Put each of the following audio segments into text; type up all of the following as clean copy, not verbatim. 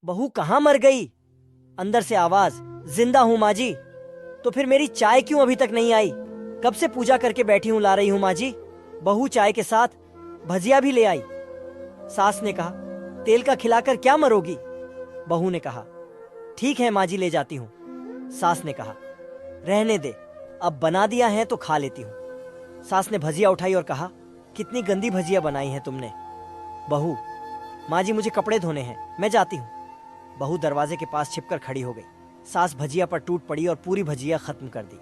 बहू कहाँ मर गई? अंदर से आवाज, जिंदा हूँ माँ जी। तो फिर मेरी चाय क्यों अभी तक नहीं आई? कब से पूजा करके बैठी हूँ, ला रही हूँ माँ जी। बहू चाय के साथ भजिया भी ले आई। सास ने कहा, तेल का खिलाकर क्या मरोगी? बहू ने कहा, ठीक है माँ जी, ले जाती हूँ। सास ने कहा, रहने दे, अब बना दिया है तो खा लेती हूँ। सास ने भजिया उठाई और कहा, कितनी गंदी भजिया बनाई है तुमने। बहू, माँ जी मुझे कपड़े धोने हैं, मैं जाती हूँ। बहू दरवाजे के पास छिपकर खड़ी हो गई। सास भजिया पर टूट पड़ी और पूरी भजिया खत्म कर दी।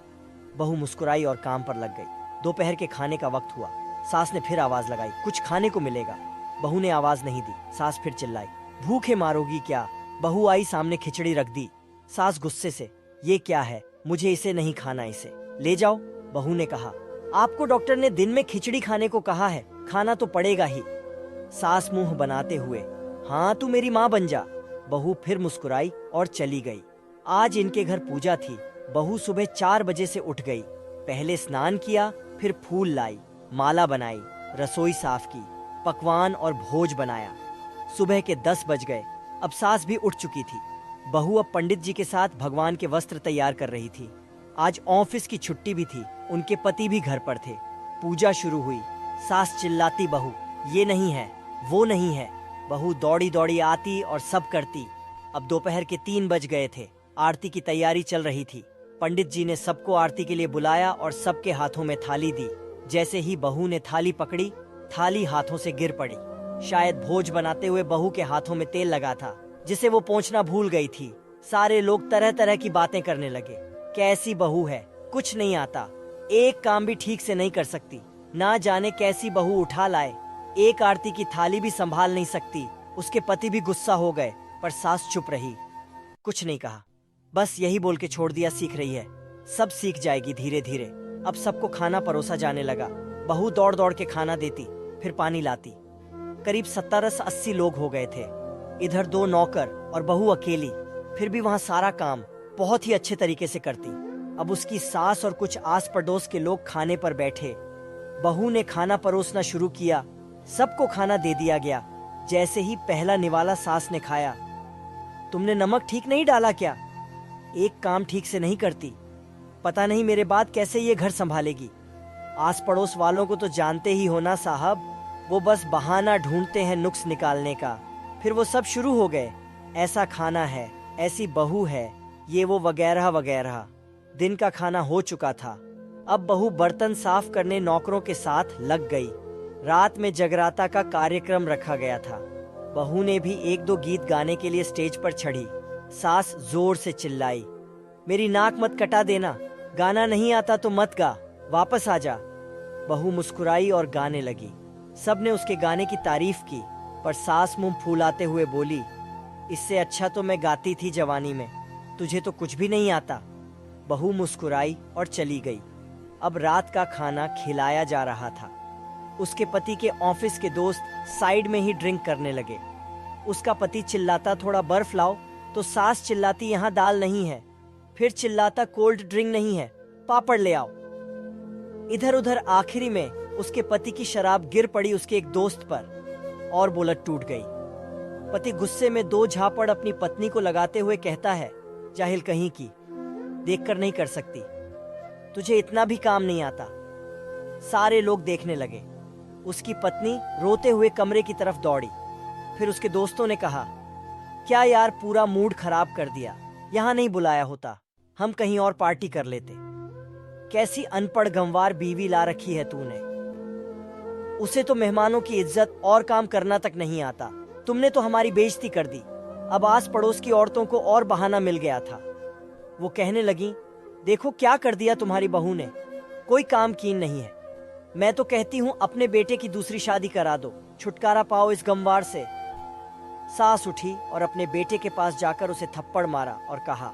बहू मुस्कुराई और काम पर लग गई। दोपहर के खाने का वक्त हुआ। सास ने फिर आवाज लगाई, कुछ खाने को मिलेगा। बहू ने आवाज नहीं दी। सास फिर चिल्लाई, भूखे मारोगी क्या? बहू आई, सामने खिचड़ी रख दी। सास गुस्से से, ये क्या है? मुझे इसे नहीं खाना, इसे ले जाओ। बहू ने कहा, आपको डॉक्टर ने दिन में खिचड़ी खाने को कहा है, खाना तो पड़ेगा ही। सास मुंह बनाते हुए, हाँ तू मेरी माँ बन जा। बहू फिर मुस्कुराई और चली गई। आज इनके घर पूजा थी। बहू सुबह 4 बजे से उठ गई। पहले स्नान किया, फिर फूल लाई, माला बनाई, रसोई साफ की, पकवान और भोज बनाया। सुबह के 10 बज गए। अब सास भी उठ चुकी थी। बहू अब पंडित जी के साथ भगवान के वस्त्र तैयार कर रही थी। आज ऑफिस की छुट्टी भी थी। उनके पति भी घर पर थे। पूजा शुरू हुई। सास चिल्लाती, बहू ये नहीं है, वो नहीं है। बहू दौड़ी दौड़ी आती और सब करती। अब दोपहर के 3 बज गए थे। आरती की तैयारी चल रही थी। पंडित जी ने सबको आरती के लिए बुलाया और सबके हाथों में थाली दी। जैसे ही बहू ने थाली पकड़ी, थाली हाथों से गिर पड़ी। शायद भोज बनाते हुए बहू के हाथों में तेल लगा था, जिसे वो पोंछना भूल गई थी। सारे लोग तरह तरह की बातें करने लगे। कैसी बहू है, कुछ नहीं आता, एक काम भी ठीक से नहीं कर सकती, ना जाने कैसी बहू उठा लाए, एक आरती की थाली भी संभाल नहीं सकती। उसके पति भी गुस्सा हो गए, पर सास चुप रही, कुछ नहीं कहा। बस यही बोल के छोड़ दिया, सीख रही है, सब सीख जाएगी धीरे धीरे। अब सबको खाना परोसा जाने लगा। बहू दौड़ दौड़ के खाना देती, फिर पानी लाती। करीब 70-80 लोग हो गए थे। इधर 2 नौकर और बहू अकेली, फिर भी वहां सारा काम बहुत ही अच्छे तरीके से करती। अब उसकी सास और कुछ आस पड़ोस के लोग खाने पर बैठे। बहू ने खाना परोसना शुरू किया। सबको खाना दे दिया गया। जैसे ही पहला निवाला सास ने खाया, तुमने नमक ठीक नहीं डाला क्या? एक काम ठीक से नहीं करती, पता नहीं मेरे बाद कैसे ये घर संभालेगी। आस पड़ोस वालों को तो जानते ही हो ना साहब, वो बस बहाना ढूंढते हैं नुक्स निकालने का। फिर वो सब शुरू हो गए, ऐसा खाना है, ऐसी बहू है, ये वो वगैरह वगैरह। दिन का खाना हो चुका था। अब बहू बर्तन साफ करने नौकरों के साथ लग गई। रात में जगराता का कार्यक्रम रखा गया था। बहू ने भी 1-2 गीत गाने के लिए स्टेज पर चढ़ी। सास जोर से चिल्लाई, मेरी नाक मत कटा देना, गाना नहीं आता तो मत गा, वापस आ जा। बहू मुस्कुराई और गाने लगी। सबने उसके गाने की तारीफ की, पर सास मुंह फुलाते हुए बोली, इससे अच्छा तो मैं गाती थी जवानी में, तुझे तो कुछ भी नहीं आता। बहू मुस्कुराई और चली गई। अब रात का खाना खिलाया जा रहा था। उसके पति के ऑफिस के दोस्त साइड में ही ड्रिंक करने लगे। उसका पति चिल्लाता, थोड़ा बर्फ लाओ, तो सास चिल्लाती, यहाँ दाल नहीं है। फिर चिल्लाता, कोल्ड ड्रिंक नहीं है, पापड़ ले आओ। इधर उधर आखिरी में उसके पति की शराब गिर पड़ी उसके एक दोस्त पर और बोलत टूट गई। पति गुस्से में 2 झापड़ अपनी पत्नी को लगाते हुए कहता है, जाहिल कहीं की, देखकर नहीं कर सकती, तुझे इतना भी काम नहीं आता। सारे लोग देखने लगे। उसकी पत्नी रोते हुए कमरे की तरफ दौड़ी। फिर उसके दोस्तों ने कहा, क्या यार, पूरा मूड खराब कर दिया, यहाँ नहीं बुलाया होता, हम कहीं और पार्टी कर लेते। कैसी अनपढ़ गंवार बीवी ला रखी है तूने, उसे तो मेहमानों की इज्जत और काम करना तक नहीं आता। तुमने तो हमारी बेइज्जती कर दी। अब आस पड़ोस की औरतों को और बहाना मिल गया था। वो कहने लगी, देखो क्या कर दिया तुम्हारी बहू ने, कोई काम कीन नहीं है। मैं तो कहती हूँ अपने बेटे की दूसरी शादी करा दो, छुटकारा पाओ इस गंवार से। सास उठी और अपने बेटे के पास जाकर उसे थप्पड़ मारा और कहा,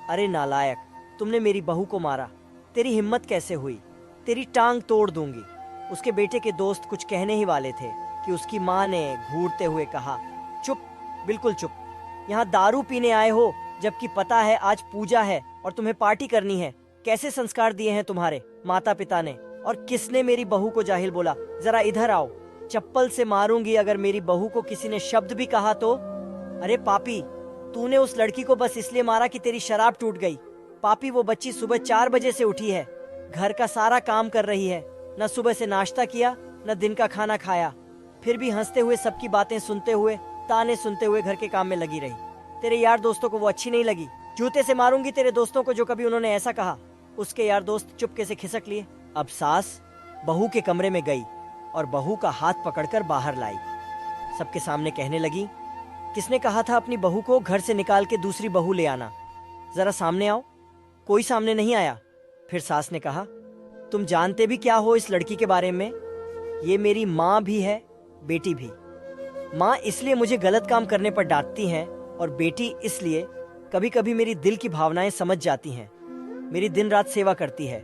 अरे नालायक, तुमने मेरी बहू को मारा, तेरी हिम्मत कैसे हुई, तेरी टांग तोड़ दूंगी। उसके बेटे के दोस्त कुछ कहने ही वाले थे कि उसकी माँ ने घूरते हुए कहा, चुप, बिल्कुल चुप, यहाँ दारू पीने आए हो, जबकि पता है आज पूजा है और तुम्हें पार्टी करनी है। कैसे संस्कार दिए हैं तुम्हारे माता पिता ने, और किसने मेरी बहू को जाहिल बोला? जरा इधर आओ, चप्पल से मारूंगी अगर मेरी बहू को किसी ने शब्द भी कहा तो। अरे पापी, तूने उस लड़की को बस इसलिए मारा कि तेरी शराब टूट गई। पापी, वो बच्ची सुबह 4 बजे से उठी है, घर का सारा काम कर रही है, न सुबह से नाश्ता किया न दिन का खाना खाया, फिर भी हंसते हुए सबकी बातें सुनते हुए ताने सुनते हुए घर के काम में लगी रही। तेरे यार दोस्तों को वो अच्छी नहीं लगी। जूते से मारूंगी तेरे दोस्तों को जो कभी उन्होंने ऐसा कहा। उसके यार दोस्त चुपके से खिसक लिए। अब सास बहू के कमरे में गई और बहू का हाथ पकड़कर बाहर लाई। सबके सामने कहने लगी, किसने कहा था अपनी बहू को घर से निकाल के दूसरी बहू ले आना? जरा सामने आओ। कोई सामने नहीं आया। फिर सास ने कहा, तुम जानते भी क्या हो इस लड़की के बारे में? ये मेरी माँ भी है, बेटी भी। माँ इसलिए मुझे गलत काम करने पर डांटती हैं और बेटी इसलिए कभी कभी मेरी दिल की भावनाएं समझ जाती हैं। मेरी दिन रात सेवा करती है,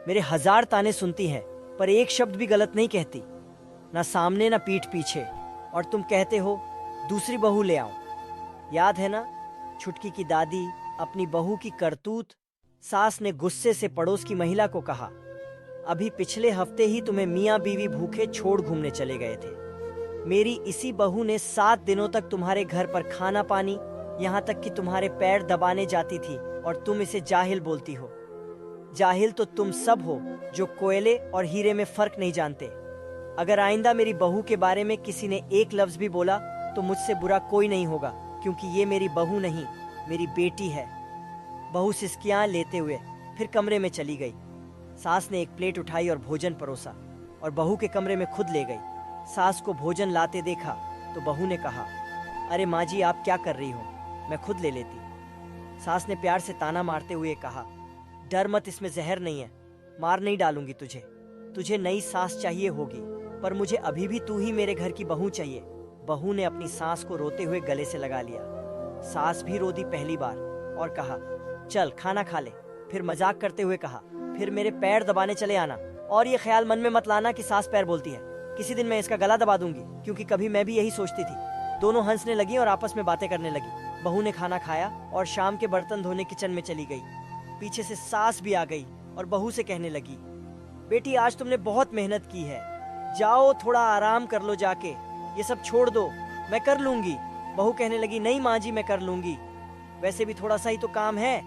मेरे 1000 ताने सुनती है, पर एक शब्द भी गलत नहीं कहती, ना सामने ना पीठ पीछे। और तुम कहते हो दूसरी बहू ले आओ। याद है ना छुटकी की दादी अपनी बहू की करतूत? सास ने गुस्से से पड़ोस की महिला को कहा, अभी पिछले हफ्ते ही तुम्हें मियाँ बीवी भूखे छोड़ घूमने चले गए थे। मेरी इसी बहू ने 7 दिनों तक तुम्हारे घर पर खाना पानी, यहाँ तक कि तुम्हारे पैर दबाने जाती थी, और तुम इसे जाहिल बोलती हो। जाहिल तो तुम सब हो जो कोयले और हीरे में फर्क नहीं जानते। अगर आइंदा मेरी बहू के बारे में किसी ने एक लफ्ज भी बोला तो मुझसे बुरा कोई नहीं होगा, क्योंकि ये मेरी बहू नहीं, मेरी बेटी है। बहू सिसकियां लेते हुए फिर कमरे में चली गई। सास ने एक प्लेट उठाई और भोजन परोसा और बहू के कमरे में खुद ले गई। सास को भोजन लाते देखा तो बहू ने कहा, अरे माँ जी, आप क्या कर रही हो, मैं खुद ले लेती। सास ने प्यार से ताना मारते हुए कहा, डर मत, इसमें जहर नहीं है, मार नहीं डालूंगी तुझे। तुझे नई सास चाहिए होगी, पर मुझे अभी भी तू ही मेरे घर की बहू चाहिए। बहू ने अपनी सास को रोते हुए गले से लगा लिया। सास भी रो दी पहली बार और कहा, चल खाना खा ले। फिर मजाक करते हुए कहा, फिर मेरे पैर दबाने चले आना, और ये ख्याल मन में मत लाना कि सास पैर बोलती है। किसी दिन मैं इसका गला दबा दूंगी, क्योंकि कभी मैं भी यही सोचती थी। दोनों हंसने लगी और आपस में बातें करने लगी। बहू ने खाना खाया और शाम के बर्तन धोने किचन में चली गई। पीछे से सास भी आ गई और बहू से कहने लगी, बेटी आज तुमने बहुत मेहनत की है, जाओ थोड़ा आराम कर लो जाके, ये सब छोड़ दो, मैं कर लूंगी। बहू कहने लगी, नहीं माँ जी, मैं कर लूंगी, वैसे भी थोड़ा सा ही तो काम है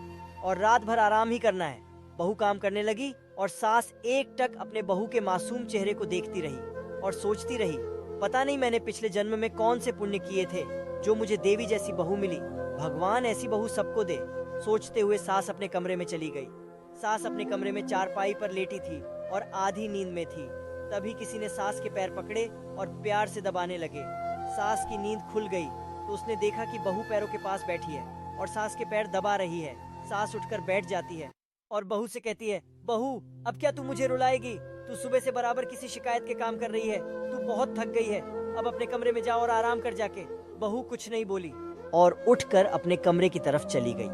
और रात भर आराम ही करना है। बहू काम करने लगी और सास एकटक अपने बहू के मासूम चेहरे को देखती रही और सोचती रही, पता नहीं मैंने पिछले जन्म में कौन से पुण्य किए थे जो मुझे देवी जैसी बहू मिली। भगवान ऐसी बहू सबको दे। सोचते हुए सास अपने कमरे में चली गई। सास अपने कमरे में चारपाई पर लेटी थी और आधी नींद में थी। तभी किसी ने सास के पैर पकड़े और प्यार से दबाने लगे। सास की नींद खुल गई तो उसने देखा कि बहू पैरों के पास बैठी है और सास के पैर दबा रही है। सास उठकर बैठ जाती है और बहू से कहती है, बहू अब क्या तू मुझे रुलाएगी? तू सुबह से बराबर किसी शिकायत के काम कर रही है, तू बहुत थक गई है, अब अपने कमरे में जा और आराम कर जाके। बहू कुछ नहीं बोली और उठकर अपने कमरे की तरफ चली गई।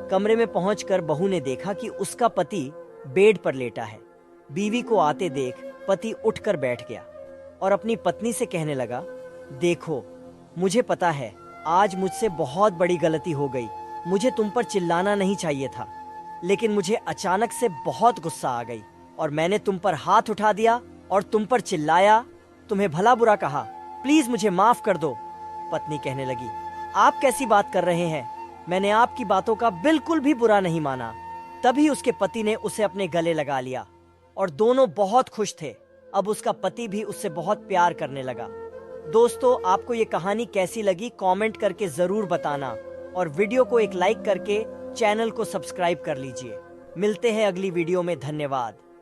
कमरे में पहुंचकर बहू ने देखा कि उसका पति बेड पर लेटा है। बीवी को आते देख पति उठकर बैठ गया और अपनी पत्नी से कहने लगा, देखो मुझे पता है आज मुझसे बहुत बड़ी गलती हो गई, मुझे तुम पर चिल्लाना नहीं चाहिए था, लेकिन मुझे अचानक से बहुत गुस्सा आ गई और मैंने तुम पर हाथ उठा दिया और तुम पर चिल्लाया, तुम्हें भला बुरा कहा, प्लीज मुझे माफ कर दो। पत्नी कहने लगी, आप कैसी बात कर रहे हैं, मैंने आपकी बातों का बिल्कुल भी बुरा नहीं माना। तभी उसके पति ने उसे अपने गले लगा लिया और दोनों बहुत खुश थे। अब उसका पति भी उससे बहुत प्यार करने लगा। दोस्तों, आपको ये कहानी कैसी लगी कमेंट करके जरूर बताना और वीडियो को एक लाइक करके चैनल को सब्सक्राइब कर लीजिए। मिलते हैं अगली वीडियो में। धन्यवाद।